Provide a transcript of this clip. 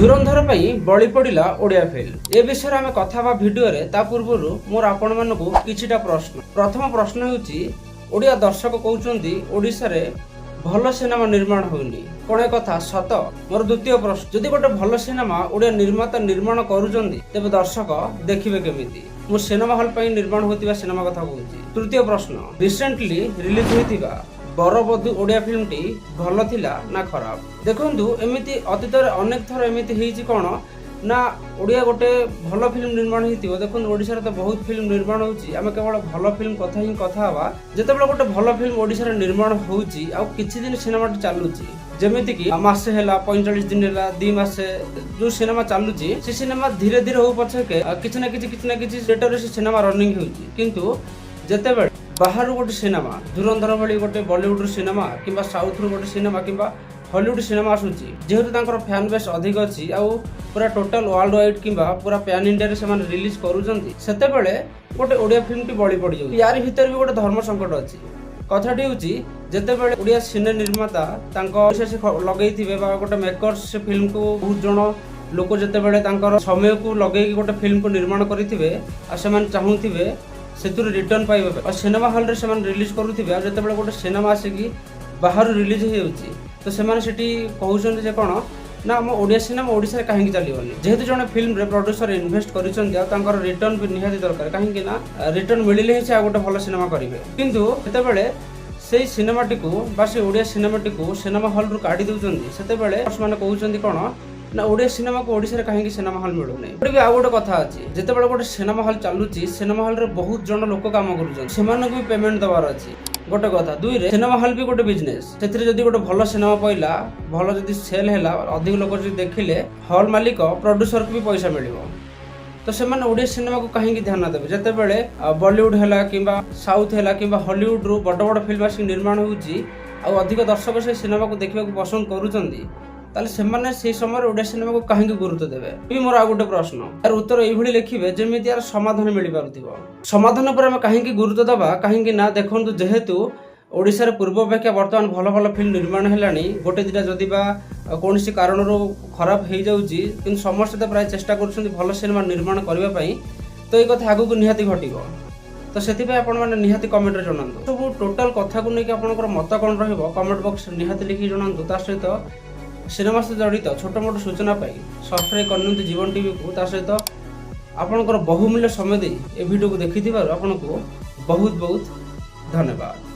धुरंधर बली पड़ा ओडिया फिल्म ए विषय में कथा भिडियो ता पूर्व मोर आपण मानक किछिटा प्रश्न। प्रथम प्रश्न होउची ओडिया दर्शक कहउचंदी ओडिसा रे भल सिनेमा निर्माण होउनी कोन कथा सत। मोर द्वितीय प्रश्न जदि गोटे भल सिनेमा ओडिया निर्माता निर्माण करूचंदी तेबे दर्शक देखिबे केमिति। मु सिनेमा हॉल पई निर्माण होतिबा सिनेमा कथा कहउची। तृतीय प्रश्न रिसेंटली रिलीज होइतिबा बरबधु ओडिया फिल्म टी भल थिला ना खराब। देखंतु एमिति अतीत अनेक थर एमिति हेइची कोन ना ओडिया गोटे भल फिल्म निर्माण होइतिबो। देखंतु ओडिसा रे तो बहुत फिल्म निर्माण होउची आमे केवल भल फिल्म कथा ही कथा हवा जेतेबेले गोटे भल फिल्म ओडिसा रे निर्माण होउची आ किछि दिन सिनेमा टी चालुची जेमिति कि मासे हेला 45 दिन हेला 2 मासे जो सिनेमा चालुची से सिनेमा धीरे धीरे हो पछे के किछि ना किछि रेटर से सिनेमा रनिंग होउची किंतु जेतेबेले बाहर गोटे सिनेमा धुरंधर भली गोटे बॉलीवुड सिनेमा किंबा साउथ रो गोटे सिनेमा किंबा हॉलीवुड सिनेमा आसुची जेहेतु तांकर फैन बेस अधिक अछि आ पूरा टोटल वर्ल्ड वाइड किंबा पूरा पैन इंडिया रे से रिलीज करूचंती सेते बेले गोटे ओडिया फिल्म टी बळी पड़ी जाउ। यार भीतर भी गोटे धर्म संकट अछि। कथाटी होची जेते बेले ओडिया सिने निर्माता तांको विशेष लगेइथिबे बा गोटे मेकर्स से फिल्म को बहुत जण लोक जेते बेले तांकर समय को लगेई गोटे फिल्म को निर्माण करिथिबे आ सेमान चाहुथिबे सेतुर रिटर्न पाइबे और सिनेमा हॉल रे सेमान रिलीज करूथिबे आ जेते बेले गोटे सिनेमा आसीकी बाहर रिलीज हेउची तो सेमाने सेठी कहउछन जे कोन ना हम ओडिया सिनेमा ओडिसा रे काहेकि चलीबनी जेहेतु जने फिल्म रे प्रोड्यूसर इन्वेस्ट करिसन आ तांकर रिटर्न भी निहाती दरकार काहेकि ना रिटर्न मिलिले ही से आ गोटे भलो सिनेमा करिवे किंतु सेते बेले सेही सिनेमाटी को बा से ओडिया सिनेमाटी को सिनेमा हॉल रु काढी दउचंदी सेते बेले माने कहउचंदी कोन ना ओडिया सिनेमा को ओडिसा रे काहेकि सिनेमा हॉल मिलु नै। भी आ गोटे कथा अछि जेते बेले गोटे सिनेमा हॉल चालुची सिनेमा हॉल रे बहुत जण लोक काम करूचन सेमानक भी पेमेंट दबार अछि गोटे कथा। दुई रे सिनेमा हॉल भी गोटे बिजनेस सेथिरे जदी गोटे भलो सिनेमा पइला भलो जदी सेल हैला अधिक लोक जदी देखिले हॉल मालिक प्रोड्यूसर को भी पैसा मिलिबो तो सेमाने ओडिया सिनेमा को काहेकि ध्यान देबे जेते बेले बॉलीवुड हैला किंबा साउथ हैला किंबा हॉलीवुड रो बड़ बड़ फिल्म आसी निर्माण होउची आ अधिक दर्शक से सिनेमा को देखबा को पसंद करूचंदी ताले सेमाने से समय ओडिया सिनेमा को काहेकि गुरुत्व देबे। भी मोर आ गोटे प्रश्न यार उत्तर एई भली लिखिबे जेमिति यार समाधान मिलि पारुथिबो। समाधान पर हम काहेकि गुरुत्व दबा काहेकि ना देखंतु जेहेतु ओडिसा रे पूर्व अपेक्षा वर्तमान भलो भलो फिल्म निर्माण हेलानी गोटे दिटा जदी बा कोनसी कारण रो खराब हे जाउची किंतु समस्त तो प्राय चेष्टा करूछन भलो सिनेमा निर्माण करबा पई तो ए कथा आगु को निहाती घटिबो तो सेति पे आपण माने निहाती कमेंट रे जणांतु सब टोटल कथा को नै कि आपनकर मत कोन रहइबो कमेंट बॉक्स निहाती लिखि जणांतु ता सहित सिनेमा से जड़ित छोट मोट सूचना पाई सब्सक्राइब करनंतु जीवन टीवी को ता सहित आपनकर बहुमूल्य समय दे ए वीडियो को देखिथिबार आपनको बहुत बहुत धन्यवाद।